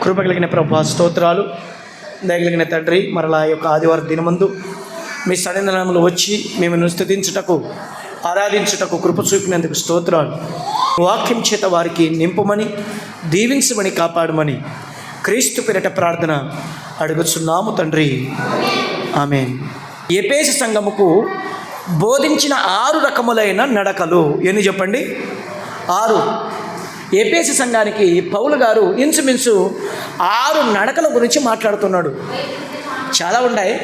కృప కలిగిన ప్రభా స్తోత్రాలు. దయగలిగిన తండ్రి, మరలా యొక్క ఆదివారం దినమందు మీ సన్నిధానంలో వచ్చి మిమ్మల్ని స్తుతించుటకు ఆరాధించుటకు కృప చూపినందుకు స్తోత్రాలు. వాక్యం చేత వారికి నింపమని దీవించమని కాపాడమని క్రీస్తు పేరిట ప్రార్థన అడుగుచున్నాము తండ్రి, ఆమేన్. ఎఫెసు సంఘముకు బోధించిన 6 రకములైన నడకలు ఎన్ని చెప్పండి? 6. ఎఫెసు సంఘానికి పౌలు గారు ఇంచుమించు 6 నడకల గురించి మాట్లాడుతున్నాడు. చాలా ఉన్నాయి,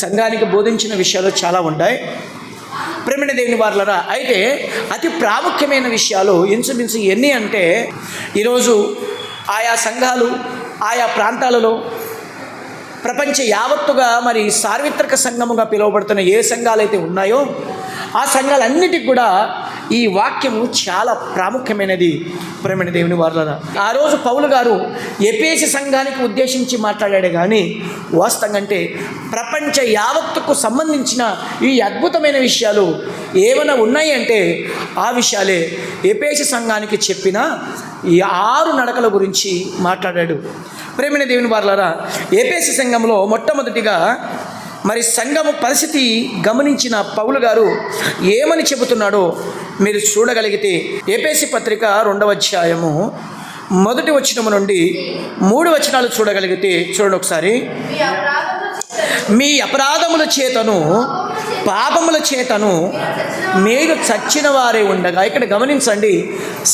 సంఘానికి బోధించిన విషయాలు చాలా ఉన్నాయి ప్రేమైన దేవుని వారలారా. అయితే అతి ప్రాముఖ్యమైన విషయాలు ఇంచుమించు ఎన్ని అంటే, ఈరోజు ఆయా సంఘాలు ఆయా ప్రాంతాలలో ప్రపంచ యావత్తుగా మరి సార్వత్రిక సంఘముగా పిలువబడుతున్న ఏ సంఘాలు అయితే ఉన్నాయో ఆ సంఘాలన్నిటికి కూడా ఈ వాక్యము చాలా ప్రాముఖ్యమైనది ప్రేమైన దేవుని వారలారా. ఆ రోజు పౌలు గారు ఎఫెసు సంఘానికి ఉద్దేశించి మాట్లాడాడు, కానీ వాస్తవంగా అంటే ప్రపంచ యావత్తుకు సంబంధించిన ఈ అద్భుతమైన విషయాలు ఏమైనా ఉన్నాయి అంటే ఆ విషయాలే ఎఫెసు సంఘానికి చెప్పిన ఈ 6 నడకల గురించి మాట్లాడాడు ప్రేమైన దేవుని వారలారా. ఎఫెసు సంఘంలో మొట్టమొదటిగా మరి సంఘము పరిస్థితి గమనించిన పౌలు గారు ఏమని చెబుతున్నాడో మీరు చూడగలిగితే, ఎఫెసు పత్రిక 2వ అధ్యాయము 1వ వచనం నుండి 3 వచనాలు చూడగలిగితే చూడండి ఒకసారి. మీ అపరాధముల చేతను పాపముల చేతను మీరు చచ్చిన వారే ఉండగా. ఇక్కడ గమనించండి,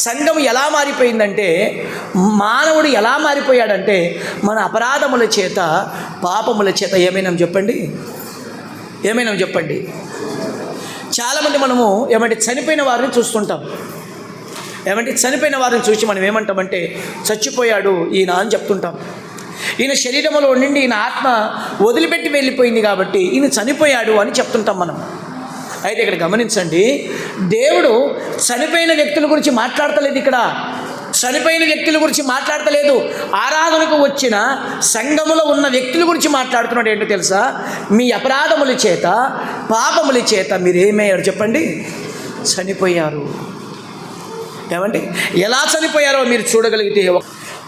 సంఘం ఎలా మారిపోయిందంటే, మానవుడు ఎలా మారిపోయాడంటే మన అపరాధముల చేత పాపముల చేత. ఏమైనా చెప్పండి. చాలామంది మనము చనిపోయిన వారిని చూస్తుంటాం. చనిపోయిన వారిని చూసి మనం ఏమంటామంటే చచ్చిపోయాడు ఈయన అని చెప్తుంటాం. ఈయన శరీరంలో నుండి ఈయన ఆత్మ వదిలిపెట్టి వెళ్ళిపోయింది కాబట్టి ఈయన చనిపోయాడు అని చెప్తుంటాం మనం. అయితే ఇక్కడ గమనించండి, దేవుడు చనిపోయిన వ్యక్తుల గురించి మాట్లాడతలేదు. ఇక్కడ చనిపోయిన వ్యక్తుల గురించి మాట్లాడతలేదు. ఆరాధనకు వచ్చిన సంఘములో ఉన్న వ్యక్తుల గురించి మాట్లాడుతున్నాడు. ఏంటో తెలుసా? మీ అపరాధముల చేత పాపముల చేత మీరు ఏమయ్యారు చెప్పండి? చనిపోయారు. ఏమండి, ఎలా చనిపోయారో మీరు చూడగలిగితే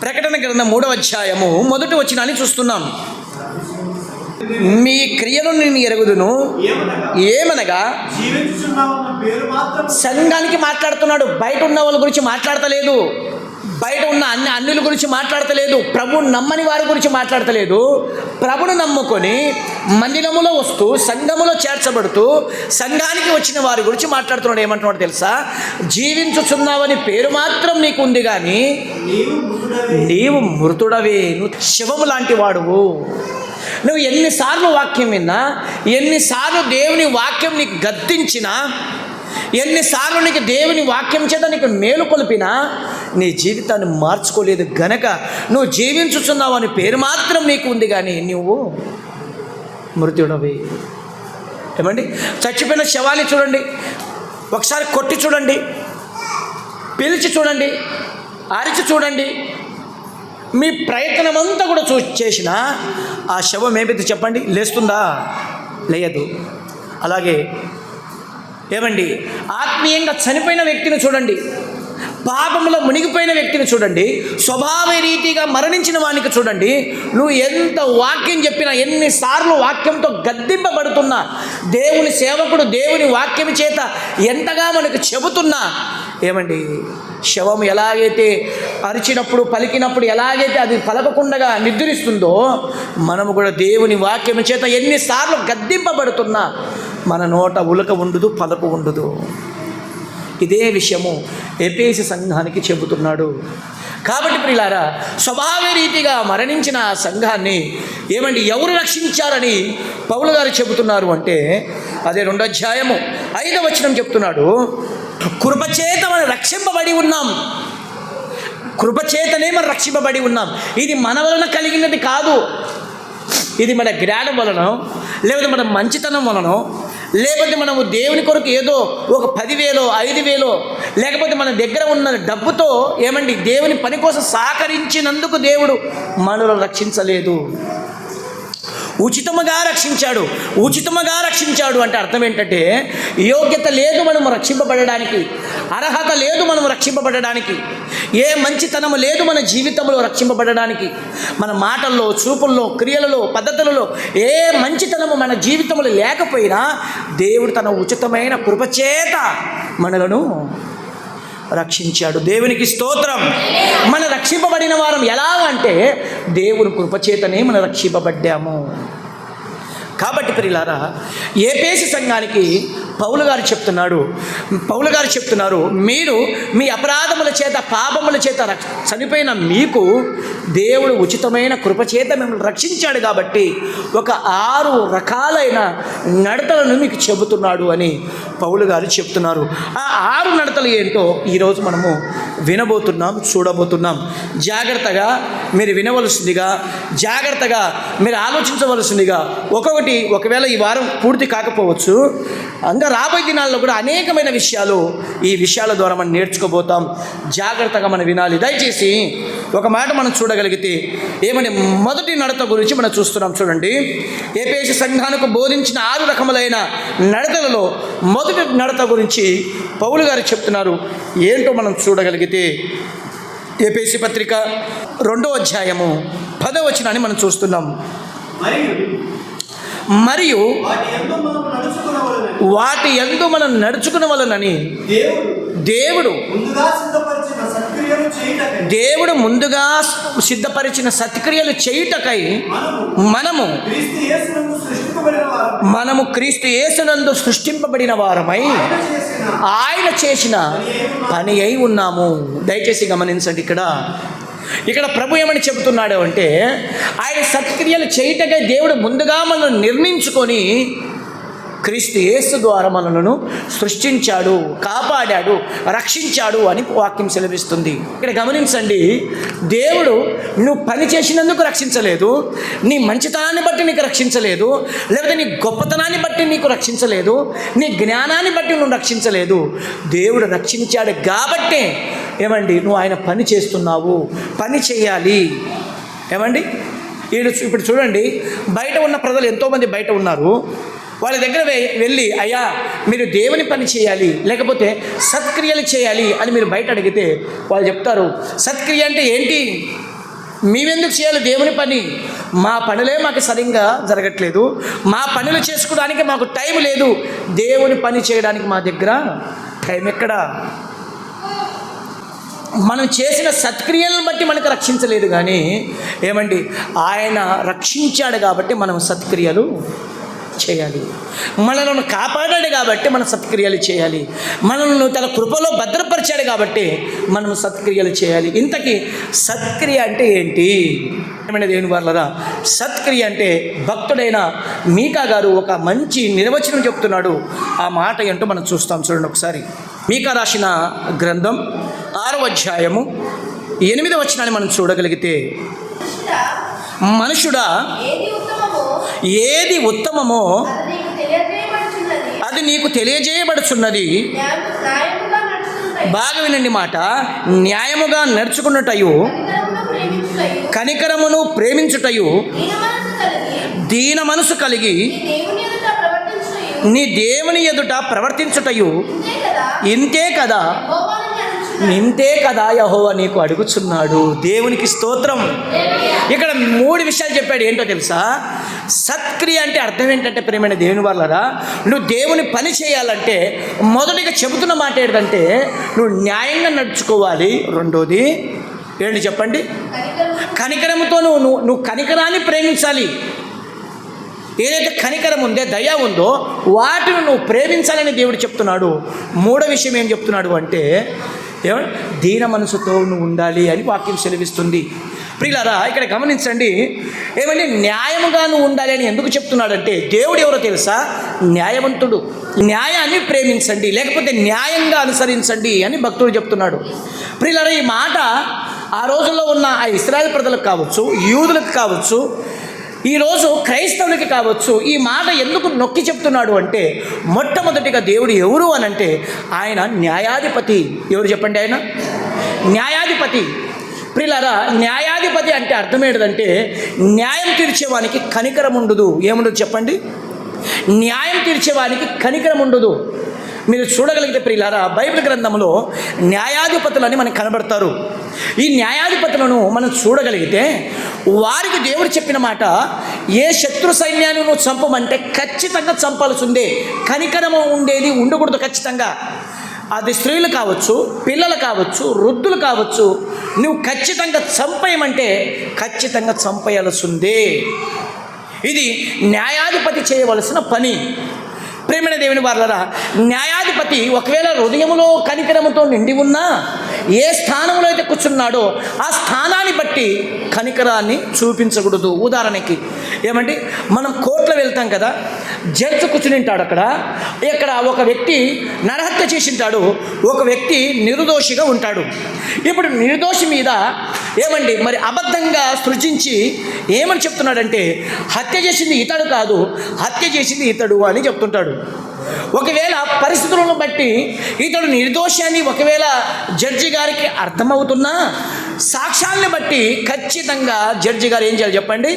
ప్రకటన గ్రంథం 3వ అధ్యాయము 1వ వచనాన్ని చూస్తున్నాం. మీ క్రియలు నేను ఎరుగుదును, ఏమనగా సంఘానికి మాట్లాడుతున్నాడు. బయట ఉన్న వాళ్ళ గురించి మాట్లాడతలేదు, బయట ఉన్న అన్యుల గురించి మాట్లాడతలేదు, ప్రభువుని నమ్మని వారి గురించి మాట్లాడతలేదు. ప్రభువును నమ్ముకొని మందిరములో వస్తూ సంఘములో చేర్చబడుతూ సంఘానికి వచ్చిన వారి గురించి మాట్లాడుతున్నాడు. ఏమంటున్నాడు తెలుసా? జీవించుచున్నావని పేరు మాత్రం నీకు ఉంది, కానీ నీవు మృతుడవే, నువ్వు శవము లాంటి వాడువు. నువ్వు ఎన్నిసార్లు వాక్యం విన్నా, ఎన్నిసార్లు దేవుని వాక్యం నీకు గద్దించినా, ఎన్నిసార్లు నీకు దేవుని వాక్యం చేత నీకు మేలు కొలిపినా నీ జీవితాన్ని మార్చుకోలేదు గనక నువ్వు జీవించుచున్నావు అని పేరు మాత్రం నీకు ఉంది, కానీ నువ్వు మృతుడవి. ఏమండి, చచ్చిపోయిన శవాన్ని చూడండి, ఒకసారి కొట్టి చూడండి, పిలిచి చూడండి, అరిచి చూడండి, మీ ప్రయత్నం అంతా కూడా చేసినా ఆ శవం ఏమైతే చెప్పండి? లేస్తుందా? లేదు. అలాగే ఏమండి, ఆత్మీయంగా చనిపోయిన వ్యక్తిని చూడండి, పాపంలో మునిగిపోయిన వ్యక్తిని చూడండి, స్వభావ రీతిగా మరణించిన వానికి చూడండి. నువ్వు ఎంత వాక్యం చెప్పినా, ఎన్నిసార్లు వాక్యంతో గద్దింపబడుతున్నా, దేవుని సేవకుడు దేవుని వాక్యం చేత ఎంతగా మనకు చెబుతున్నా, ఏమండి, శవం ఎలాగైతే అరిచినప్పుడు పలికినప్పుడు ఎలాగైతే అది పలకకుండా నిద్రిస్తుందో, మనము కూడా దేవుని వాక్యం చేత ఎన్నిసార్లు గద్దింపబడుతున్నా మన నోట ఉలక ఉండదు, పలక ఉండదు. ఇదే విషయము ఎఫెసు సంఘానికి చెబుతున్నాడు. కాబట్టి ప్రియులారా, స్వభావ రీతిగా మరణించిన ఆ సంఘాన్ని ఏమండి ఎవరు రక్షించారని పౌలు గారు చెబుతున్నారు అంటే, అదే 2వ అధ్యాయము 5వ వచనం చెప్తున్నాడు. కృపచేత మనం రక్షింపబడి ఉన్నాం. కృపచేతనే మనం రక్షింపబడి ఉన్నాం. ఇది మన వలన కలిగినది కాదు. ఇది మన జ్ఞానం వలన, లేకపోతే మన మంచితనం వలన, లేకపోతే మనము దేవుని కొరకు ఏదో ఒక 10,000 5,000 లేకపోతే మన దగ్గర ఉన్న డబ్బుతో ఏమండి దేవుని పని కోసం సహకరించినందుకు దేవుడు మనల్ని రక్షించలేదు. ఉచితముగా రక్షించాడు. ఉచితముగా రక్షించాడు అంటే అర్థం ఏంటంటే యోగ్యత లేదు మనము రక్షింపబడడానికి, అర్హత లేదు మనము రక్షింపబడడానికి, ఏ మంచితనము లేదు మన జీవితంలో రక్షింపబడడానికి. మన మాటల్లో, చూపుల్లో, క్రియలలో, పద్ధతులలో ఏ మంచితనము మన జీవితంలో లేకపోయినా దేవుడు తన ఉచితమైన కృపచేత మనలను రక్షించాడు. దేవునికి స్తోత్రం. మన రక్షింపబడిన వారం ఎలా అంటే దేవుని కృపచేతనే మనం రక్షింపబడ్డాము. కాబట్టి ప్రియులారా, ఎఫెసు సంఘానికి పౌలు గారు చెప్తున్నారు, మీరు మీ అపరాధముల చేత, పాపముల చేత చనిపోయిన మీకు దేవుడు ఉచితమైన కృపచేత మిమ్మల్ని రక్షించాడు. కాబట్టి ఒక 6 రకాలైన నడతలను మీకు చెబుతున్నాడు అని పౌలు గారు చెప్తున్నారు. ఆ 6 నడతలు ఏంటో ఈరోజు మనము వినబోతున్నాం, చూడబోతున్నాం. జాగ్రత్తగా మీరు వినవలసిందిగా, జాగ్రత్తగా మీరు ఆలోచించవలసిందిగా. ఒకవేళ ఈ వారం పూర్తి కాకపోవచ్చు, ఇంకా రాబోయే దినాల్లో కూడా అనేకమైన విషయాలు ఈ విషయాల ద్వారా మనం నేర్చుకోబోతాం. జాగ్రత్తగా మనం వినాలి. దయచేసి ఒక మాట మనం చూడగలిగితే ఏమని మొదటి నడత గురించి మనం చూస్తున్నాం. చూడండి, ఎఫెసు సంఘానికి బోధించిన 6 రకములైన నడతలలో మొదటి నడత గురించి పౌలు గారు చెప్తున్నారు. ఏంటో మనం చూడగలిగితే ఎఫెసు పత్రిక 2వ అధ్యాయము 10వ వచనాన్ని మనం చూస్తున్నాం. మరియు వాటి యందు మనం నడుచుకునవలెనని దేవుడు ముందుగా సిద్ధపరిచిన సత్క్రియలు చేయుటకై మనము క్రీస్తు యేసునందు సృష్టింపబడిన వారమై ఆయన చేసిన పని అయి ఉన్నాము. దయచేసి గమనించండి. ఇక్కడ ప్రభు ఏమని చెబుతున్నాడు అంటే ఆయన సత్క్రియలు చేయటకై దేవుడు ముందుగా మనల్ని నిర్ణయించుకొని క్రీస్తు యేసు ద్వారా మనలను సృష్టించాడు, కాపాడాడు, రక్షించాడు అని వాక్యం సెలవిస్తుంది. ఇక్కడ గమనించండి, దేవుడు నువ్వు పని చేసినందుకు రక్షించలేదు, నీ మంచితనాన్ని బట్టి నీకు రక్షించలేదు, లేకపోతే నీ గొప్పతనాన్ని బట్టి నీకు రక్షించలేదు, నీ జ్ఞానాన్ని బట్టి నువ్వు రక్షించలేదు. దేవుడు రక్షించాడు కాబట్టే ఏమండి నువ్వు ఆయన పని చేస్తున్నావు, పని చేయాలి. ఏమండి ఇప్పుడు చూడండి, బయట ఉన్న ప్రజలు ఎంతోమంది బయట ఉన్నారు. వాళ్ళ దగ్గర వెళ్ళి అయ్యా మీరు దేవుని పని చేయాలి, లేకపోతే సత్క్రియలు చేయాలి అని మీరు బయట అడిగితే వాళ్ళు చెప్తారు, సత్క్రియ అంటే ఏంటి, మేమెందుకు చేయాలి దేవుని పని, మా పనులే మాకు సరిగ్గా జరగట్లేదు, మా పనులు చేసుకోవడానికి మాకు టైం లేదు, దేవుని పని చేయడానికి మా దగ్గర టైం ఎక్కడా. మనం చేసిన సత్క్రియలను బట్టి మనకు రక్షించలేదు, కానీ ఏమండి ఆయన రక్షించాడు కాబట్టి మనం సత్క్రియలు చేయాలి. మనలను కాపాడాడు కాబట్టి మనం సత్క్రియలు చేయాలి. మనల్ని తన కృపలో భద్రపరిచాడు కాబట్టి మనం సత్క్రియలు చేయాలి. ఇంతకీ సత్క్రియ అంటే ఏంటి? ఏమైనా దేవుని వారలారా, సత్క్రియ అంటే భక్తుడైన మీకా గారు ఒక మంచి నిర్వచనం చెప్తున్నాడు. ఆ మాట ఏంటో మనం చూస్తాం. చూడండి ఒకసారి. మీకా రాసిన గ్రంథం 6వ అధ్యాయము 8వ వచనాన్ని మనం చూడగలిగితే, మనుషుడా ఏది ఉత్తమమో అది నీకు తెలియజేయబడుచున్నది. బాగా వినండి మాట. న్యాయముగా నడుచుకున్నటయు, కనికరమును ప్రేమించుటయు, దీన మనసు కలిగి నీ దేవుని ఎదుట ప్రవర్తించుటయు, ఇంతే కదా యెహోవా నీకు అడుగుచున్నాడు. దేవునికి స్తోత్రం. ఇక్కడ 3 విషయాలు చెప్పాడు. ఏంటో తెలుసా? సత్క్రియ అంటే అర్థం ఏంటంటే ప్రియమైన దేవుని వారలారా, నువ్వు దేవుని పని చేయాలంటే మొదటిగా చెబుతున్న మాట ఏంటంటే నువ్వు న్యాయంగా నడుచుకోవాలి. రెండోది ఏంటి చెప్పండి? కనికరంతో నువ్వు కనికరాన్ని ప్రేమించాలి. ఏదైతే కనికరం ఉందో, దయ ఉందో వాటిని నువ్వు ప్రేమించాలని దేవుడు చెప్తున్నాడు. 3వ విషయం ఏం చెప్తున్నాడు అంటే దీన మనసుతో నువ్వు ఉండాలి అని వాక్యం సెలవిస్తుంది. ప్రియులారా, ఇక్కడ గమనించండి. ఏమంటే న్యాయముగా నువ్వు ఉండాలి అని ఎందుకు చెప్తున్నాడంటే దేవుడు ఎవరో తెలుసా? న్యాయవంతుడు. న్యాయాన్ని ప్రేమించండి, లేకపోతే న్యాయంగా అనుసరించండి అని భక్తుడు చెప్తున్నాడు. ప్రియులారా, ఈ మాట ఆ రోజుల్లో ఉన్న ఆ ఇశ్రాయేలు ప్రజలకు కావచ్చు, యూదులకు కావచ్చు, ఈరోజు క్రైస్తవులకి కావచ్చు, ఈ మాట ఎందుకు నొక్కి చెప్తున్నాడు అంటే మొట్టమొదటిగా దేవుడు ఎవరు అని అంటే ఆయన న్యాయాధిపతి. ఎవరు చెప్పండి? ఆయన న్యాయాధిపతి. ప్రియులారా, న్యాయాధిపతి అంటే అర్థం ఏంటంటే న్యాయం తీర్చేవానికి కనికరం ఉండదు. ఏముండదు చెప్పండి? న్యాయం తీర్చేవానికి కనికరం ఉండదు. మీరు చూడగలిగితే ప్రియులారా, బైబిల్ గ్రంథంలో న్యాయాధిపతులని మనకు కనబడతారు. ఈ న్యాయాధిపతులను మనం చూడగలిగితే వారికి దేవుడు చెప్పిన మాట, ఏ శత్రు సైన్యాన్ని నువ్వు చంపమంటే ఖచ్చితంగా చంపాల్సిందే. కనికరము ఉండేది ఉండకూడదు ఖచ్చితంగా. అది స్త్రీలు కావచ్చు, పిల్లలు కావచ్చు, వృద్ధులు కావచ్చు, నువ్వు ఖచ్చితంగా చంపేయమంటే ఖచ్చితంగా చంపేయాల్సిందే. ఇది న్యాయాధిపతి చేయవలసిన పని. ప్రేమైన దేవుని వారలారా, న్యాయాధిపతి ఒకవేళ హృదయములో కనికరముతో నిండి ఉన్నా, ఏ స్థానంలో అయితే కూర్చున్నాడో ఆ స్థానాన్ని బట్టి కనికరాన్ని చూపించకూడదు. ఉదాహరణకి ఏమంటే మనం కోర్టులో వెళ్తాం కదా, జడ్జి కూర్చుని ఉంటాడు. ఇక్కడ ఒక వ్యక్తి నరహత్య చేసి ఉంటాడు, ఒక వ్యక్తి నిర్దోషిగా ఉంటాడు. ఇప్పుడు నిర్దోషి మీద మరి అబద్ధంగా సృజించి ఏమని చెప్తున్నాడంటే, హత్య చేసింది ఇతడు కాదు, హత్య చేసింది ఇతడు అని చెప్తుంటాడు. ఒకవేళ పరిస్థితులను బట్టి ఇతడు నిర్దోషి అని ఒకవేళ జడ్జి గారికి అర్థమవుతున్నా, సాక్ష్యాలను బట్టి ఖచ్చితంగా జడ్జి గారు ఏం చేయాలి చెప్పండి?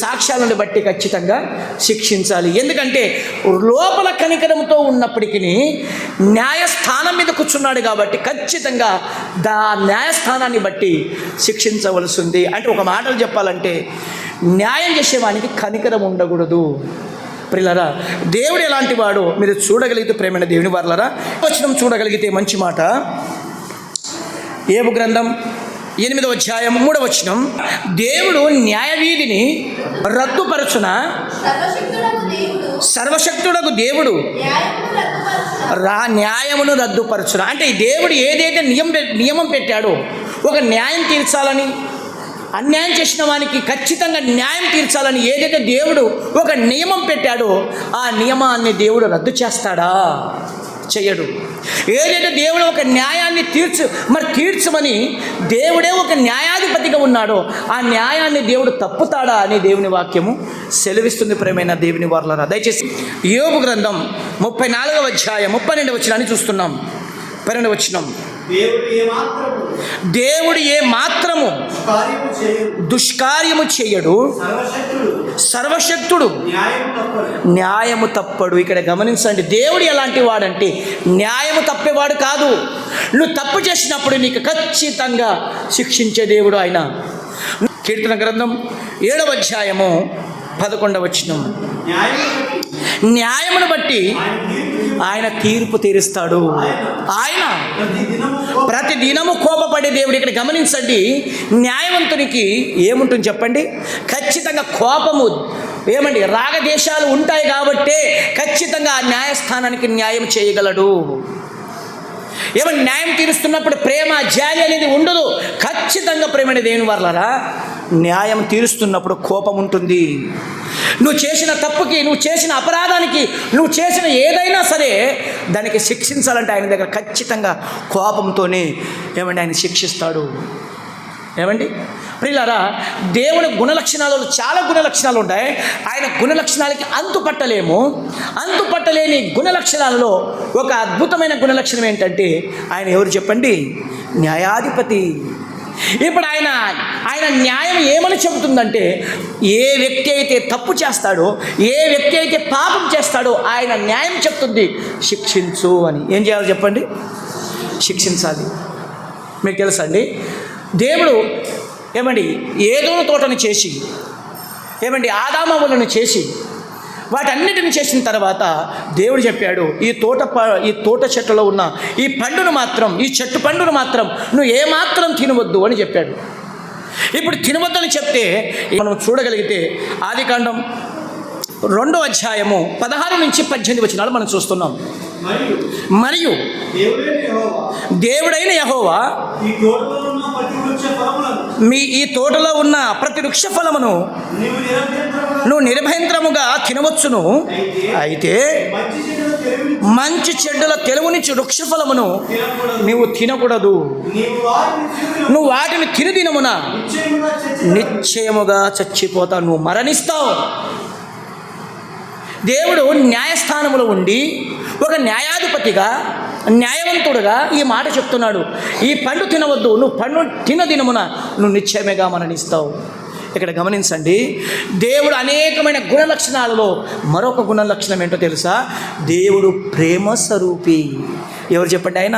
సాక్ష్యాలను బట్టి ఖచ్చితంగా శిక్షించాలి. ఎందుకంటే లోపల కనికరంతో ఉన్నప్పటికీ న్యాయస్థానం మీద కూర్చున్నాడు కాబట్టి ఖచ్చితంగా న్యాయస్థానాన్ని బట్టి శిక్షించవలసింది. అంటే ఒక మాటలు చెప్పాలంటే న్యాయం చేసేవానికి కనికరం ఉండకూడదు. ప్రియులారా, దేవుడు ఎలాంటి వాడో మీరు చూడగలిగితే, ప్రేమైన దేవుని వారలారా, వచనం చూడగలిగితే మంచి మాట. యోబు గ్రంథం 8వ అధ్యాయం 3వ వచనం, దేవుడు న్యాయవీధిని రద్దుపరచున, సర్వశక్తుడకు దేవుడు న్యాయమును రద్దుపరచున. అంటే దేవుడు ఏదైతే నియమం పెట్టాడో, ఒక న్యాయం తీర్చాలని, అన్యాయం చేసిన వానికి ఖచ్చితంగా న్యాయం తీర్చాలని ఏదైతే దేవుడు ఒక నియమం పెట్టాడో ఆ నియమాన్ని దేవుడు రద్దు చేస్తాడా? చెయ్యడు. ఏదైతే దేవుడు ఒక న్యాయాన్ని తీర్చమని దేవుడే ఒక న్యాయాధిపతిగా ఉన్నాడో ఆ న్యాయాన్ని దేవుడు తప్పుతాడా అని దేవుని వాక్యము సెలవిస్తుంది. ప్రేమైన దేవుని వారలారా, దయచేసి యోబు గ్రంథం 34వ అధ్యాయం 32వ వచనాన్ని చూస్తున్నాం. 12వ వచనం, దేవుడు ఏ మాత్రము దుష్కార్యము చేయడు, సర్వశక్తుడు న్యాయము తప్పడు. ఇక్కడ గమనించండి, దేవుడు ఎలాంటి వాడంటే న్యాయము తప్పేవాడు కాదు. నువ్వు తప్పు చేసినప్పుడు నీకు ఖచ్చితంగా శిక్షించే దేవుడు ఆయన. కీర్తన గ్రంథం 7వ అధ్యాయము 11వ వచనం, న్యాయమును బట్టి ఆయన తీర్పు తీరుస్తాడు. ఆయన ప్రతి దినము కోపపడే దేవుడు. ఇక్కడ గమనించండి, న్యాయవంతునికి ఏముంటుంది చెప్పండి? ఖచ్చితంగా కోపము, రాగదేశాలు ఉంటాయి కాబట్టే ఖచ్చితంగా ఆ న్యాయస్థానానికి న్యాయం చేయగలడు. న్యాయం తీరుస్తున్నప్పుడు ప్రేమ జాలి అనేది ఉండదు. ఖచ్చితంగా ప్రేమని దేవుని వారలారా, న్యాయం తీరుస్తున్నప్పుడు కోపం ఉంటుంది. నువ్వు చేసిన తప్పుకి, నువ్వు చేసిన అపరాధానికి, నువ్వు చేసిన ఏదైనా సరే దానికి శిక్షించాలంటే ఆయన దగ్గర ఖచ్చితంగా కోపంతోనే ఆయన శిక్షిస్తాడు. ప్రియులారా, దేవుని గుణలక్షణాలలో చాలా గుణలక్షణాలు ఉంటాయి. ఆయన గుణలక్షణాలకి అంతుపట్టలేని గుణలక్షణాలలో ఒక అద్భుతమైన గుణలక్షణం ఏంటంటే ఆయన ఎవరు చెప్పండి? న్యాయాధిపతి. ఇప్పుడు ఆయన న్యాయం ఏమని చెబుతుందంటే, ఏ వ్యక్తి అయితే తప్పు చేస్తాడో, ఏ వ్యక్తి అయితే పాపం చేస్తాడో ఆయన న్యాయం చెప్తుంది, శిక్షించు అని. ఏం చేయాలి చెప్పండి? శిక్షించాలి. మీకు తెలుసండి, దేవుడు ఏదోను తోటను చేసి ఆదామవ్వలను చేసి వాటన్నిటిని చేసిన తర్వాత దేవుడు చెప్పాడు, ఈ తోట చెట్టులో ఉన్న ఈ పండును మాత్రం, ఈ చెట్టు పండును మాత్రం నువ్వు ఏమాత్రం తినవద్దు అని చెప్పాడు. ఇప్పుడు తినవద్దని చెప్తే మనం చూడగలిగితే ఆదికాండం 2వ అధ్యాయము 16 నుంచి 18 వచనాలు మనం చూస్తున్నాం. మరియు దేవుడైన యెహోవా ఈ తోటలో ఉన్న ప్రతి వృక్ష ఫలమును నువ్వు నిరభ్యంతరముగా తినవచ్చును, అయితే మంచి చెడ్డల తెలుగునిచ్చి వృక్ష ఫలమును నీవు తినకూడదు. నువ్వు వాటిని తిని దినమున నిశ్చయముగా చచ్చిపోతావు, నువ్వు మరణిస్తావు. దేవుడు న్యాయస్థానములో ఉండి ఒక న్యాయాధిపతిగా న్యాయవంతుడుగా ఈ మాట చెప్తున్నాడు. ఈ పండు తినవద్దు, నువ్వు పండు తిన దినమున నువ్వు నిశ్చయమేగా మరణిస్తావు. ఇక్కడ గమనించండి, దేవుడు అనేకమైన గుణ లక్షణాలలో మరొక గుణ లక్షణం ఏంటో తెలుసా? దేవుడు ప్రేమ స్వరూపి. ఎవరు చెప్పండి? ఆయన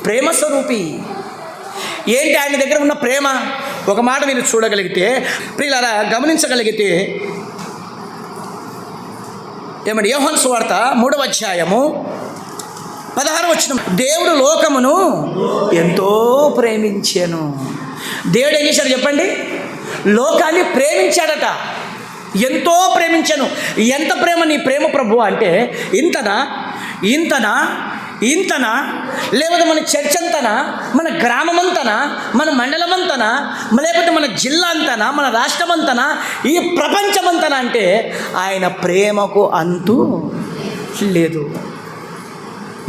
ప్రేమ స్వరూపి. ఏంటి ఆయన దగ్గర ఉన్న ప్రేమ? ఒక మాట మీరు చూడగలిగితే, ప్రియులారా గమనించగలిగితే, ఏమండి, యోహాను సువార్త 3వ అధ్యాయము 16వ వచనం, దేవుడు లోకమును ఎంతో ప్రేమించాను. దేవుడు ఏం చేశాడు చెప్పండి? లోకాన్ని ప్రేమించాడట. ఎంతో ప్రేమించాను. ఎంత ప్రేమ నీ ప్రేమ ప్రభు అంటే ఇంతనా ఇంతనా ఇంతనా? లేకపోతే మన చర్చ్ అంతనా, మన గ్రామం అంతనా, మన మండలం అంతనా, లేకపోతే మన జిల్లా అంతనా, మన రాష్ట్రం అంతనా, ఈ ప్రపంచం అంతనా అంటే ఆయన ప్రేమకు అంతు లేదు.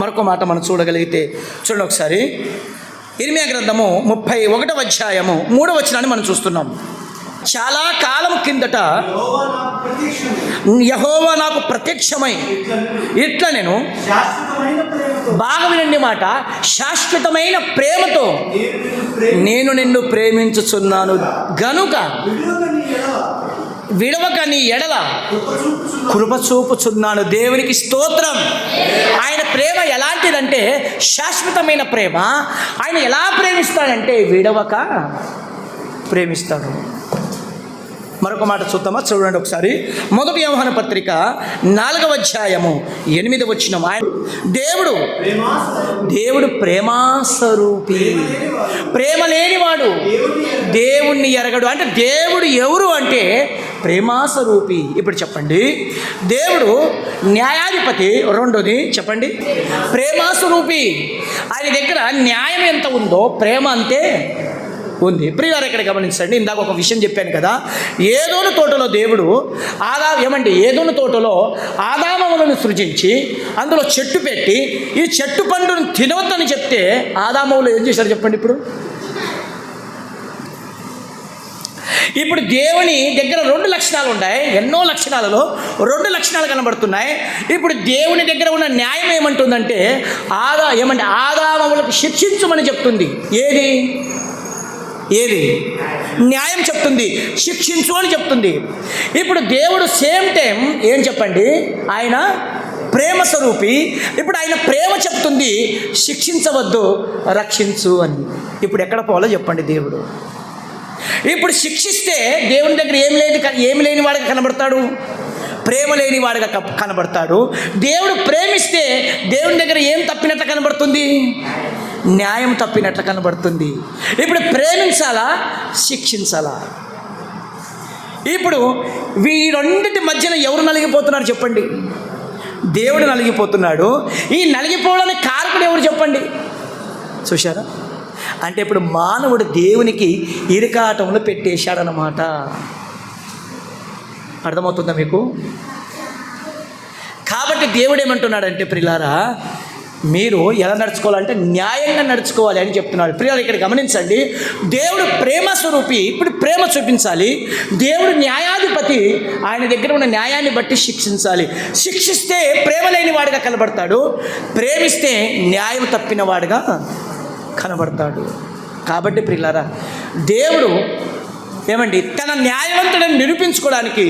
మరొక మాట మనం చూడగలిగితే చూడండి ఒకసారి, ఇర్మియా గ్రంథము 31వ అధ్యాయము 3వ వచనాన్ని మనం చూస్తున్నాం. చాలా కాలం కిందట యెహోవా నాకు ప్రత్యక్షమై ఇట్లా నేను బాగా వినండి మాట, శాశ్వతమైన ప్రేమతో నేను నిన్ను ప్రేమించుచున్నాను గనుక విడవక నీ ఎడల కృప చూపుచున్నాను. దేవునికి స్తోత్రం. ఆయన ప్రేమ ఎలాంటిదంటే శాశ్వతమైన ప్రేమ. ఆయన ఎలా ప్రేమిస్తాడంటే విడవక ప్రేమిస్తాడు. మరొక మాట చూద్దామా? చూడండి ఒకసారి, 1 యోహాను పత్రిక 4వ అధ్యాయము 8వ వచనం. ఆయన దేవుడు ప్రేమాస్వరూపి. ప్రేమ లేనివాడు దేవుణ్ణి ఎరగడు. అంటే దేవుడు ఎవరు అంటే ప్రేమాస్వరూపి. ఇప్పుడు చెప్పండి, దేవుడు న్యాయాధిపతి. రెండోది చెప్పండి, ప్రేమాస్వరూపి. ఆయన దగ్గర న్యాయం ఎంత ఉందో ప్రేమ అంతే ఉంది. ప్రియులారా ఇక్కడ గమనించండి, ఇందాక ఒక విషయం చెప్పాను కదా, ఏదోను తోటలో దేవుడు ఏదోను తోటలో ఆదామవులను సృజించి అందులో చెట్టు పెట్టి ఈ చెట్టు పండును తినవద్దని చెప్తే ఆదామవులు ఏం చేశారు చెప్పండి? ఇప్పుడు దేవుని దగ్గర 2 లక్షణాలు ఉన్నాయి. ఎన్నో లక్షణాలలో 2 లక్షణాలు కనబడుతున్నాయి. ఇప్పుడు దేవుని దగ్గర ఉన్న న్యాయం ఏమంటుందంటే ఆదామవులకు శిక్షించమని చెప్తుంది. ఏది న్యాయం చెప్తుంది, శిక్షించు అని చెప్తుంది. ఇప్పుడు దేవుడు సేమ్ టైం ఏం చెప్పండి? ఆయన ప్రేమ స్వరూపి. ఇప్పుడు ఆయన ప్రేమ చెప్తుంది శిక్షించవద్దు, రక్షించు అని. ఇప్పుడు ఎక్కడ పోవాలో చెప్పండి దేవుడు? ఇప్పుడు శిక్షిస్తే దేవుని దగ్గర ఏమి లేని వాడిగా కనబడతాడు, ప్రేమ లేని వాడిగా కనబడతాడు. దేవుడు ప్రేమిస్తే దేవుని దగ్గర ఏం తప్పినట్లు కనబడుతుంది? న్యాయం తప్పినట్లు కనబడుతుంది. ఇప్పుడు ప్రేమించాలా, శిక్షించాలా? ఇప్పుడు వీరండింటి మధ్యన ఎవరు నలిగిపోతున్నారు చెప్పండి? దేవుడు నలిగిపోతున్నాడు. ఈ నలిగిపోవడానికి కారకుడు ఎవరు చెప్పండి? చూశారా? అంటే ఇప్పుడు మానవుడు దేవునికి ఇరుకాటంలో పెట్టేశాడనమాట. అర్థమవుతుందా మీకు? కాబట్టి దేవుడు ఏమంటున్నాడంటే, ప్రియులారా మీరు ఎలా నడుచుకోవాలంటే న్యాయంగా నడుచుకోవాలి అని చెప్తున్నాడు. ప్రియులారా ఇక్కడ గమనించండి, దేవుడు ప్రేమ స్వరూపి. ఇప్పుడు ప్రేమ చూపించాలి. దేవుడు న్యాయాధిపతి. ఆయన దగ్గర ఉన్న న్యాయాన్ని బట్టి శిక్షించాలి. శిక్షిస్తే ప్రేమ లేని వాడిగా కనబడతాడు, ప్రేమిస్తే న్యాయం తప్పిన వాడిగా కనబడతాడు. కాబట్టి ప్రియులారా దేవుడు తన న్యాయవంతుడని నిరూపించుకోవడానికి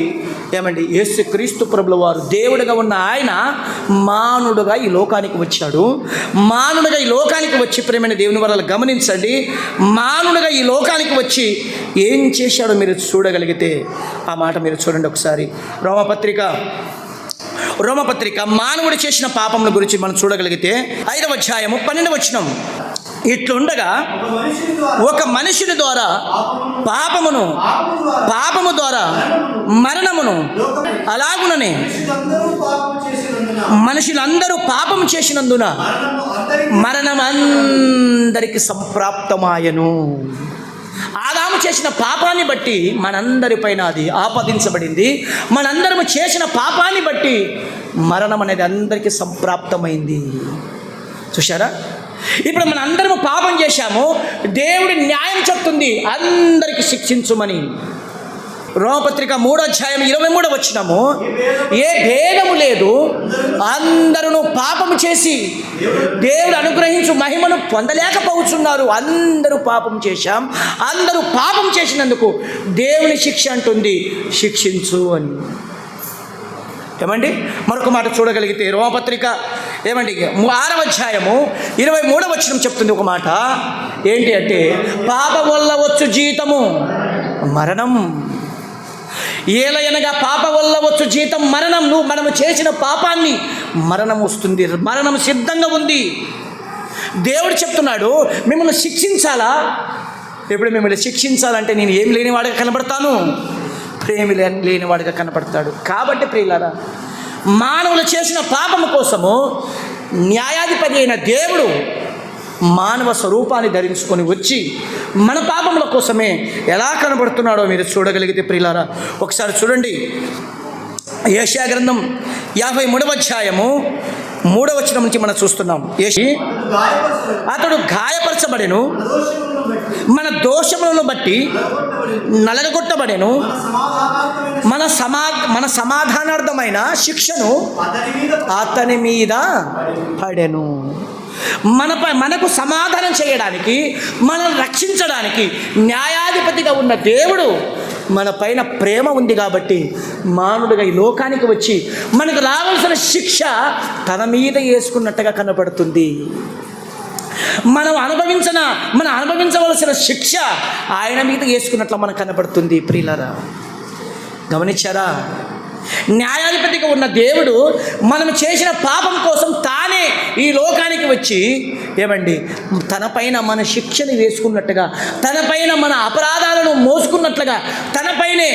యేసుక్రీస్తు ప్రభుల వారు దేవుడిగా ఉన్న ఆయన మానవుడుగా ఈ లోకానికి వచ్చాడు. మానవుడిగా ఈ లోకానికి వచ్చి ప్రేమైన దేవుని వల్ల గమనించండి, మానవుడిగా ఈ లోకానికి వచ్చి ఏం చేశాడో మీరు చూడగలిగితే ఆ మాట మీరు చూడండి ఒకసారి. రోమపత్రిక మానవుడు చేసిన పాపముల గురించి మనం చూడగలిగితే 5వ అధ్యాయము 12వ వచనం, ఇట్లుండగా ఒక మనుషుని ద్వారా పాపము ద్వారా మరణమును, అలాగుననే మనుషులందరూ పాపం చేసినందున మరణం అందరికి సంప్రాప్తమాయను. ఆదాము చేసిన పాపాన్ని బట్టి మనందరిపైన అది ఆపాదించబడింది. మనందరము చేసిన పాపాన్ని బట్టి మరణం అనేది అందరికీ సంప్రాప్తమైంది. చూశారా? ఇప్పుడు మన అందరము పాపం చేశాము, దేవుడి న్యాయం చెప్తుంది అందరికీ శిక్షించుమని. రోమపత్రిక 3వ అధ్యాయం 23వ వచనము, ఏ భేదము లేదు, అందరూ పాపము చేసి దేవుడు అనుగ్రహించు మహిమను పొందలేకపోతున్నారు. అందరూ పాపం చేశాం, అందరూ పాపం చేసినందుకు దేవుని శిక్ష అంటుంది, శిక్షించు అని. ఏమండి, మరొక మాట చూడగలిగితే రోమపత్రిక 6వ అధ్యాయము 23వ వచనం చెప్తుంది ఒక మాట. ఏంటి అంటే, పాపం వల్ల వచ్చు జీతము మరణం. ఏలయనగా పాప వల్ల వచ్చు జీతం మరణం. మనము చేసిన పాపాన్ని మరణం వస్తుంది, మరణం సిద్ధంగా ఉంది. దేవుడు చెప్తున్నాడు, మిమ్మల్ని శిక్షించాలా? ఇప్పుడు మిమ్మల్ని శిక్షించాలంటే నేను ఏం లేనివాడిగా కనబడతాను, ప్రేమ లేనివాడిగా కనపడతాడు. కాబట్టి ప్రియులారా, మానవులు చేసిన పాపము కోసము న్యాయాధిపతి అయిన దేవుడు మానవ స్వరూపాన్ని ధరించుకొని వచ్చి మన పాపముల కోసమే ఎలా కనబడుతున్నాడో మీరు చూడగలిగితే ప్రియులారా, ఒకసారి చూడండి. యెషయా గ్రంథం 53వ అధ్యాయము 3వ వచనం నుంచి మనం చూస్తున్నాం. అతడు గాయపరచబడెను, మన దోషములను బట్టి నలగొట్టబడెను, మన సమాధానార్థమైన శిక్షను అతని మీద పడెను. మనకు సమాధానం చేయడానికి, మనల్ని రక్షించడానికి న్యాయాధిపతిగా ఉన్న దేవుడు మన పైన ప్రేమ ఉంది కాబట్టి మానవుడిగా ఈ లోకానికి వచ్చి మనకు రావాల్సిన శిక్ష తన మీద వేసుకున్నట్టుగా కనపడుతుంది. మనం అనుభవించవలసిన శిక్ష ఆయన మీద వేసుకున్నట్లు మనకు కనపడుతుంది. ప్రియులారా, గమనించారా? న్యాయాధిపతిగా ఉన్న దేవుడు మనం చేసిన పాపం కోసం తానే ఈ లోకానికి వచ్చి తనపైన మన శిక్షని వేసుకున్నట్టుగా, తనపైన మన అపరాధాలను మోసుకున్నట్లుగా, తనపైనే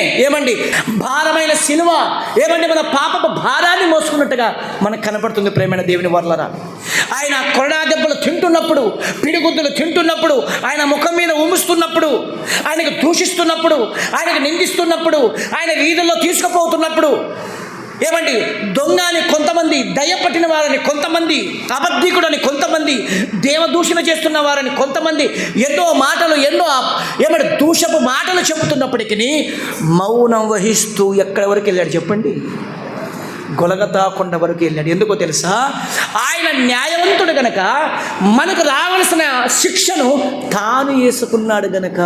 భారమైన సిలువ మన పాపపు భారాన్ని మోసుకున్నట్టుగా మనకు కనపడుతుంది. ప్రేమైన దేవుని వర్లరా, ఆయన కొరడా దెబ్బలు తింటున్నప్పుడు, పిడిగుద్దులు తింటున్నప్పుడు, ఆయన ముఖం మీద ఉమ్ముస్తున్నప్పుడు, ఆయనకు దూషిస్తున్నప్పుడు, ఆయనకు నిందిస్తున్నప్పుడు, ఆయన వీధుల్లో తీసుకుపోతున్నప్పుడు దొంగ అని కొంతమంది, దయ్యపట్టిన వారని కొంతమంది, అబద్ధికుడని కొంతమంది, దేవదూషణ చేస్తున్న వారని కొంతమంది ఎన్నో మాటలు, దూషపు మాటలు చెబుతున్నప్పటికీ మౌనం వహిస్తూ ఎక్కడి వరకు వెళ్ళాడు చెప్పండి? గొలగతా కొండ వరకు వెళ్ళాడు. ఎందుకో తెలుసా? ఆయన న్యాయవంతుడు గనక మనకు రావాల్సిన శిక్షను తాను వేసుకున్నాడు గనక.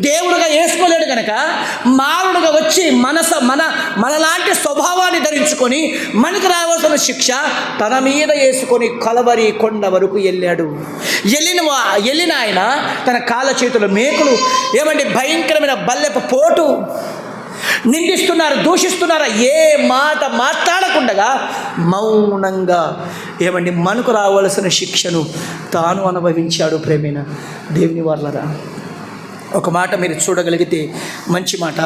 దేవుడుగా వేసుకోలేడు గనక మానవుడుగా వచ్చి మనలాంటి స్వభావాన్ని ధరించుకొని మనకు రావాల్సిన శిక్ష తన మీద వేసుకొని కలవరి కొండ వరకు వెళ్ళాడు. వెళ్ళిన ఆయన తన కాళ్ళ చేతుల మేకులు భయంకరమైన బల్లెపు పోటు, నిందిస్తున్నారు, దూషిస్తున్నారు, ఏ మాట మాట్లాడకుండా మౌనంగా మనకు రావాల్సిన శిక్షను తాను అనుభవించాడు. ప్రేమైన దేవుని వాళ్ళరా, ఒక మాట మీరు చూడగలిగితే మంచి మాట.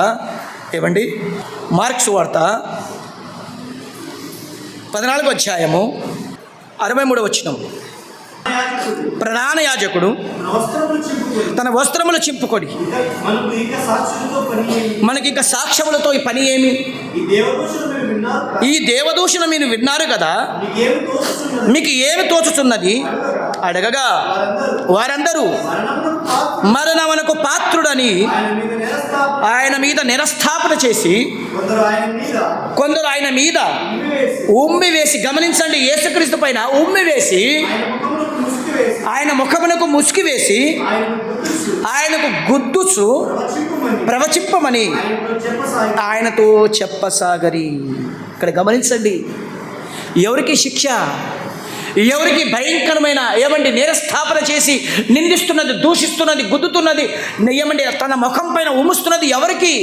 మార్క్స్ వార్త 14వ అధ్యాయము 63వ వచనం. ప్రధాన యాజకుడు తన వస్త్రములు చింపుకొని, మనకింక సాక్ష్యములతో ఈ పని ఏమి? ఈ దేవదూషణ మీరు విన్నారు కదా, మీకు ఏమి తోచుతున్నది అడగగా వారందరూ మరణమునకు పాత్రుడని ఆయన మీద నిరస్థాపన చేసి, కొందరు ఆయన మీద ఉమ్మి వేసి, గమనించండి, యేసుక్రీస్తు పైన ఉమ్మి వేసి, ఆయన ముఖమునకు ముసుగు వేసి, ఆయనకు గుద్దుచు ప్రవచింపమని ఆయనతో చెప్పసాగరి. ఇక్కడ గమనించండి, ఎవరికి శిక్ష? ఎవరికి భయంకరమైన నిరస్థాపన చేసి నిందిస్తున్నది, దూషిస్తున్నది, గుద్దుతున్నది, తన ముఖం పైన ఉమ్ముస్తున్నది ఎవరికి?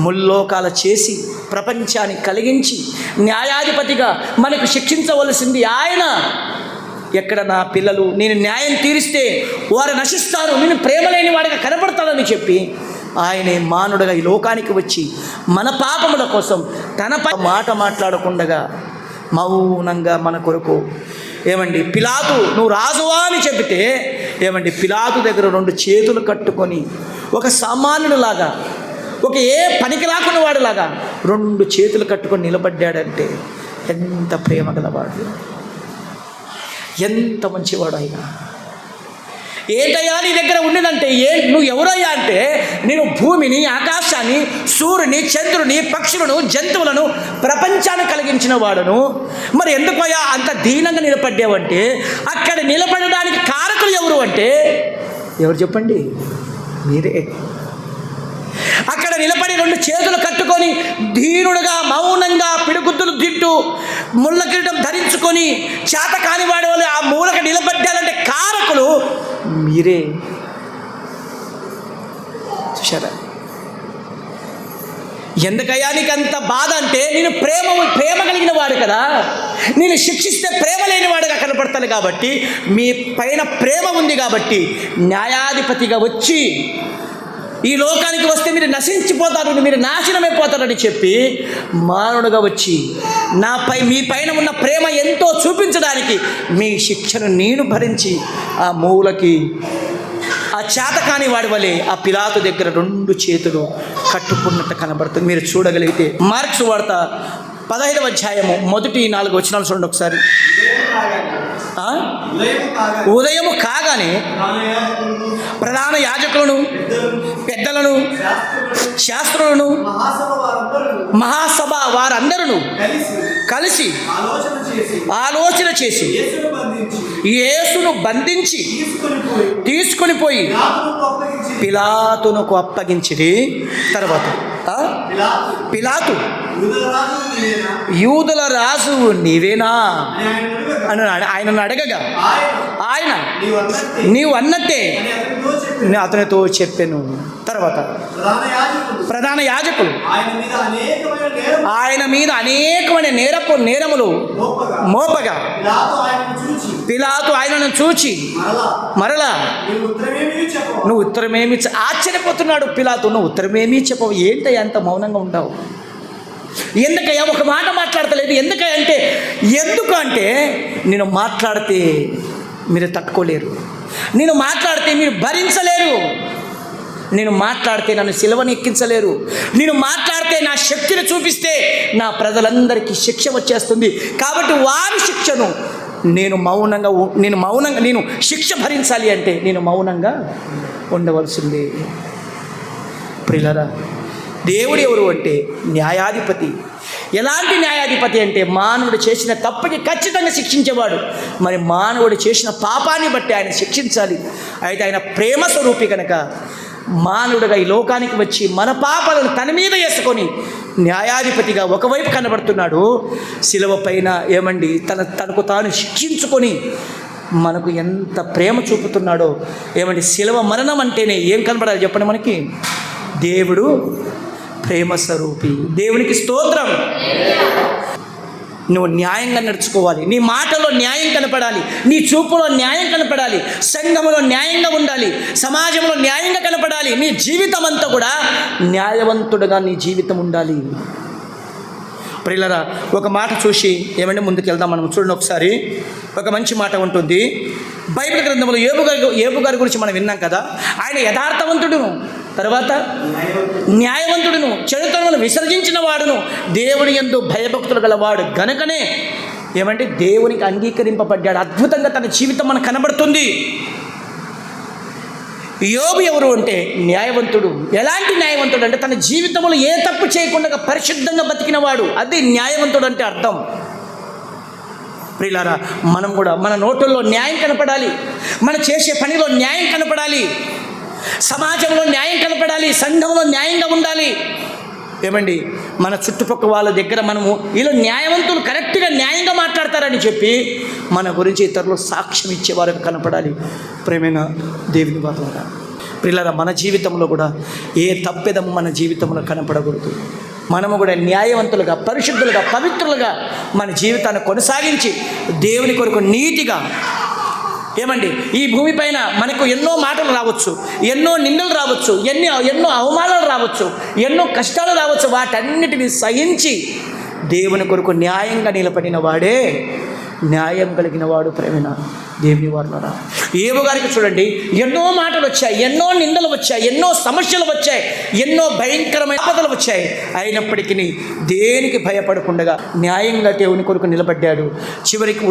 ముల్లోకాల చేసి ప్రపంచాన్ని కలిగించి న్యాయాధిపతిగా మనకు శిక్షించవలసింది ఆయన. ఎక్కడ నా పిల్లలు నేను న్యాయం తీరిస్తే వారు నశిస్తారు, నేను ప్రేమ లేని వాడిగా కనపడతానని చెప్పి ఆయనే మానవుడిగా ఈ లోకానికి వచ్చి మన పాపముల కోసం తన మాట మాట్లాడకుండా మౌనంగా మన కొరకు పిలాతు నువ్వు రాజువా అని చెబితే పిలాతు దగ్గర 2 చేతులు కట్టుకొని ఒక సామాన్యుడిలాగా, ఒక ఏ పనికి రాకున్న వాడిలాగా 2 చేతులు కట్టుకొని నిలబడ్డాడంటే ఎంత ప్రేమ గలవాడు, ఎంత మంచివాడు ఆయన. ఏంటయ్యా నీ దగ్గర ఉన్నదంటే నువ్వు ఎవరయ్యా అంటే, నేను భూమిని, ఆకాశాన్ని, సూర్యుని, చంద్రుని, పక్షులను, జంతువులను, ప్రపంచాన్ని కలిగించిన వాడును. మరి ఎందుకయ్యా అంత దీనంగా నిలబడ్డావంటే, అక్కడ నిలబడడానికి కారకులు ఎవరు అంటే ఎవరు చెప్పండి? మీరే. అక్కడ నిలబడి 2 చేతులు కట్టుకొని దీనుడుగా మౌనంగా పిడుగుద్దులు తింటూ ముళ్ళ కిరీటం ధరించుకొని చేత కానివాడి వాళ్ళు ఆ మూలక నిలబడ్డాలంటే కారకులు మీరే. చూశారా? ఎందుకయ్యా నీకు అంత బాధ అంటే, నేను ప్రేమ కలిగిన వాడు కదా, నేను శిక్షిస్తే ప్రేమ లేనివాడుగా కనపడతాను కాబట్టి, మీ పైన ప్రేమ ఉంది కాబట్టి న్యాయాధిపతిగా వచ్చి ఈ లోకానికి వస్తే మీరు నశించిపోతారు, మీరు నాశనమైపోతారని చెప్పి మానవుడుగా వచ్చి మీ పైన ఉన్న ప్రేమ ఎంతో చూపించడానికి మీ శిక్షను నేను భరించి ఆ మూలకి ఆ చేతకాని వాడి వలె ఆ పిలాతు దగ్గర 2 చేతులు కట్టుకున్నట్టు కనబడుతుంది. మీరు చూడగలిగితే మార్క్స్ వార్త 15వ అధ్యాయము మొదటి 4 వచనాలు చూడండి ఒకసారి. ఉదయము కాగానే ప్రధాన యాజకులను, పెద్దలను, శాస్త్రులను, మహాసభ వారందరూ కలిసి ఆలోచన చేసి యేసును బంధించి తీసుకొని పోయి పిలాతునకు అప్పగించిరి. తర్వాత పిలాతు, యూదుల రాజు నీవేనా అని ఆయనను అడగగా, ఆయన నీవు అన్నట్టే అతనితో చెప్పాను. తర్వాత ప్రధాన యాజకులు ఆయన మీద అనేకమైన నేరములు మోపగా పిలాతు ఆయనను చూచి మరలా నువ్వు ఉత్తరమేమి ఆశ్చర్యపోతున్నాడు పిలాతు. నువ్వు ఉత్తరమేమీ చెప్పవు, ఏంటయ్యా అంత మౌనంగా ఉంటావు? ఎందుకయ్యా ఒక మాట మాట్లాడతలేదు? ఎందుకంటే నేను మాట్లాడితే మీరు తట్టుకోలేరు, నేను మాట్లాడితే మీరు భరించలేరు, నేను మాట్లాడితే నన్ను సిలువను ఎక్కించలేరు, నేను మాట్లాడితే నా శక్తిని చూపిస్తే నా ప్రజలందరికీ శిక్ష వచ్చేస్తుంది. కాబట్టి వారి శిక్షను నేను శిక్ష భరించాలి అంటే నేను మౌనంగా ఉండవలసిందే. ప్రియులారా, దేవుడు ఎవరు అంటే న్యాయాధిపతి. ఎలాంటి న్యాయాధిపతి అంటే మానవుడు చేసిన తప్పుకి ఖచ్చితంగా శిక్షించేవాడు. మరి మానవుడు చేసిన పాపాన్ని బట్టి ఆయన శిక్షించాలి. అయితే ఆయన ప్రేమ స్వరూపి కనుక మానవుడిగా ఈ లోకానికి వచ్చి మన పాపాలను తన మీద వేసుకొని న్యాయాధిపతిగా ఒకవైపు కనబడుతున్నాడు, శిలువ పైన తనకు తాను శిక్షించుకొని మనకు ఎంత ప్రేమ చూపుతున్నాడో. శిలువ మరణం అంటేనే ఏం కనబడాలి చెప్పండి మనకి? దేవుడు ప్రేమ స్వరూపి. దేవునికి స్తోత్రం. నువ్వు న్యాయంగా నడుచుకోవాలి, నీ మాటలో న్యాయం కనపడాలి, నీ చూపులో న్యాయం కనపడాలి, సంఘములో న్యాయంగా ఉండాలి, సమాజంలో న్యాయంగా కనపడాలి. నీ జీవితం అంతా కూడా న్యాయవంతుడుగా నీ జీవితం ఉండాలి. ప్రియులారా, ఒక మాట చూసి ముందుకు వెళ్దాం మనం. చూడండి ఒకసారి, ఒక మంచి మాట ఉంటుంది బైబిల్ గ్రంథంలో. యోబు గారి గురించి మనం విన్నాం కదా. ఆయన యథార్థవంతుడును, తర్వాత న్యాయవంతుడును, చెడుతనమును విసర్జించిన వాడును, దేవుని యందు భయభక్తులు గలవాడు గనుకనే దేవునికి అంగీకరింపబడ్డాడు. అద్భుతంగా తన జీవితం మనకు కనబడుతుంది. యోబు ఎవరు అంటే న్యాయవంతుడు. ఎలాంటి న్యాయవంతుడు అంటే తన జీవితంలో ఏ తప్పు చేయకుండా పరిశుద్ధంగా బతికినవాడు. అది న్యాయవంతుడు అంటే అర్థం. ప్రియులారా, మనం కూడా మన నోటుల్లో న్యాయం కనపడాలి, మన చేసే పనిలో న్యాయం కనపడాలి, సమాజంలో న్యాయం కనపడాలి, సంఘంలో న్యాయంగా ఉండాలి. మన చుట్టుపక్కల వాళ్ళ దగ్గర మనము వీళ్ళు న్యాయవంతులు, కరెక్ట్గా న్యాయంగా మాట్లాడతారని చెప్పి మన గురించి ఇతరులు సాక్ష్యం ఇచ్చేవారు కనపడాలి. ప్రేమైన దేవుని వాతావరణ ప్రియులారా, మన జీవితంలో కూడా ఏ తప్పెదము మన జీవితంలో కనపడకూడదు. మనము కూడా న్యాయవంతులుగా, పరిశుద్ధులుగా, పవిత్రులుగా మన జీవితాన్ని కొనసాగించి దేవుని కొరకు నీతిగా ఈ భూమిపైన మనకు ఎన్నో మాటలు రావచ్చు, ఎన్నో నిందలు రావచ్చు, ఎన్నో అవమానాలు రావచ్చు, ఎన్నో కష్టాలు రావచ్చు. వాటన్నిటిని సహించి దేవుని కొరకు న్యాయంగా నిలబడిన వాడే న్యాయం కలిగిన వాడు. ప్రేమన దేవుని వారులారా, యోబు గారికి చూడండి, ఎన్నో మాటలు వచ్చాయి, ఎన్నో నిందలు వచ్చాయి, ఎన్నో సమస్యలు వచ్చాయి, ఎన్నో భయంకరమైన ఆపదలు వచ్చాయి. అయినప్పటికీ దేనికి భయపడకుండా న్యాయంగా దేవుని కొరకు నిలబడ్డాడు. చివరికి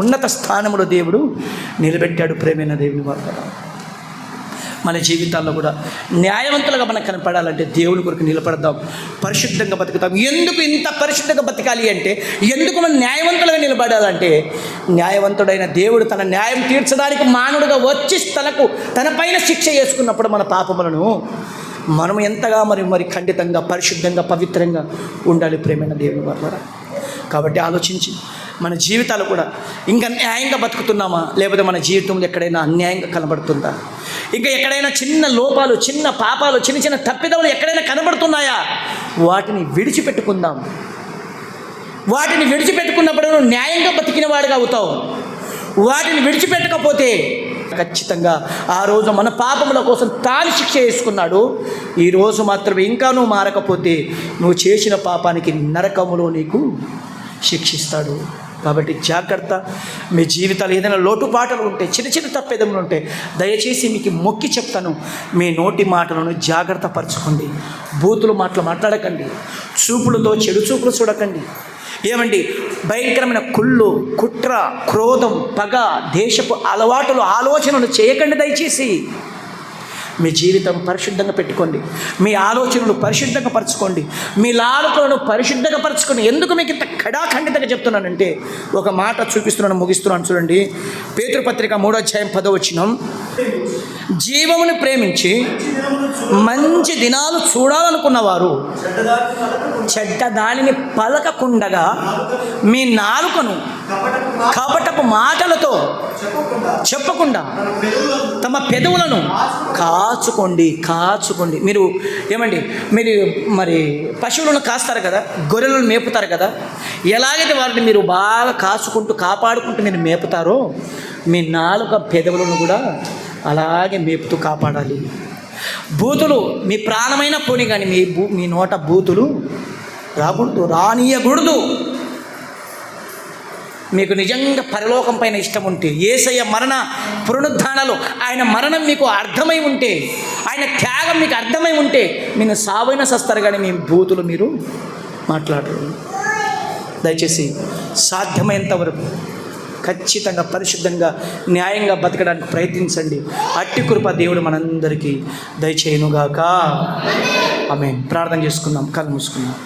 ఉన్నత స్థానంలో దేవుడు నిలబెట్టాడు. ప్రేమైన దేవుని వారులారా, మన జీవితాల్లో కూడా న్యాయవంతులుగా మనకు కనపడాలంటే దేవుని కొరకు నిలబడదాం, పరిశుద్ధంగా బతుకుతాం. ఎందుకు ఇంత పరిశుద్ధంగా బతకాలి అంటే, ఎందుకు మనం న్యాయవంతులుగా నిలబడాలంటే, న్యాయవంతుడైన దేవుడు తన న్యాయం తీర్చడానికి మానవుడుగా వచ్చి తన పైన శిక్ష చేసుకున్నప్పుడు మన పాపములను మనం ఎంతగా మరి ఖండితంగా పరిశుద్ధంగా పవిత్రంగా ఉండాలి. ప్రేమైన దేవుని వారులారా, కాబట్టి ఆలోచించి మన జీవితాలు కూడా ఇంకా న్యాయంగా బతుకుతున్నామా, లేకపోతే మన జీవితంలో ఎక్కడైనా అన్యాయంగా కనబడుతుందా, ఇంకా ఎక్కడైనా చిన్న లోపాలు, చిన్న పాపాలు, చిన్న చిన్న తప్పిదములు ఎక్కడైనా కనబడుతున్నాయా, వాటిని విడిచిపెట్టుకుందాం. వాటిని విడిచిపెట్టుకున్నప్పుడు నువ్వు న్యాయంగా బతికిన వాడిగా అవుతావు. వాటిని విడిచిపెట్టకపోతే ఖచ్చితంగా ఆ రోజు మన పాపముల కోసం తాను శిక్ష వేసుకున్నాడు. ఈరోజు మాత్రమే ఇంకా నువ్వు మారకపోతే నువ్వు చేసిన పాపానికి నరకములో నీకు శిక్షిస్తాడు. కాబట్టి జాగ్రత్త. మీ జీవితాలు ఏదైనా లోటుపాటలు ఉంటే, చిన్న చిన్న తప్పిదములు ఉంటే దయచేసి మీకు మొక్కి చెప్తాను, మీ నోటి మాటలను జాగ్రత్త పరచుకోండి. బూతులు మాటలు మాట్లాడకండి. చూపులతో చెడు చూపులు చూడకండి. ఏమండి, భయంకరమైన కుళ్ళు, కుట్ర, క్రోధం, పగ, దేశపు అలవాటులు, ఆలోచనలు చేయకండి. దయచేసి మీ జీవితం పరిశుద్ధంగా పెట్టుకోండి. మీ ఆలోచనలు పరిశుద్ధంగా పరచుకోండి. మీ లాలకులను పరిశుద్ధంగా పరచుకోండి. ఎందుకు మీకు ఇంత ఖడాఖండితంగా చెప్తున్నానంటే, ఒక మాట చూపిస్తున్నాను, ముగిస్తున్నాను. చూడండి, పేతురుపత్రిక 3వ అధ్యాయం 10వ వచనం, జీవమును ప్రేమించి మంచి దినాలు చూడాలనుకున్నవారు చెడ్డ దానిని పలకకుండగా మీ నాలుకను కపటపు మాటలతో చెప్పకుండా తమ పెదవులను కాచుకోండి. మీరు మరి పశువులను కాస్తారు కదా, గొర్రెలను మేపుతారు కదా, ఎలాగైతే వాటిని మీరు బాగా కాపాడుకుంటూ మీరు మేపుతారో, మీ నాలుక పెదవులను కూడా అలాగే మేపుతూ కాపాడాలి. బూతులు మీ ప్రాణమైన పోని కానీ మీ నోట బూతులు రానియకూడదు. మీకు నిజంగా పరలోకం పైన ఇష్టం ఉంటే, యేసయ్య మరణ పునరుద్ధానాలు, ఆయన మరణం మీకు అర్థమై ఉంటే, ఆయన త్యాగం మీకు అర్థమై ఉంటే, మీరు సావైన సస్తారు కానీ మీ బూతులు మీరు మాట్లాడరు. దయచేసి సాధ్యమైనంత వరకు ఖచ్చితంగా పరిశుద్ధంగా న్యాయంగా బతకడానికి ప్రయత్నించండి. అట్టి కృప దేవుడు మనందరికీ దయచేయునుగాక. ఆమేన్. ప్రార్థన చేసుకుందాం, కళ్ళు మూసుకుందాం.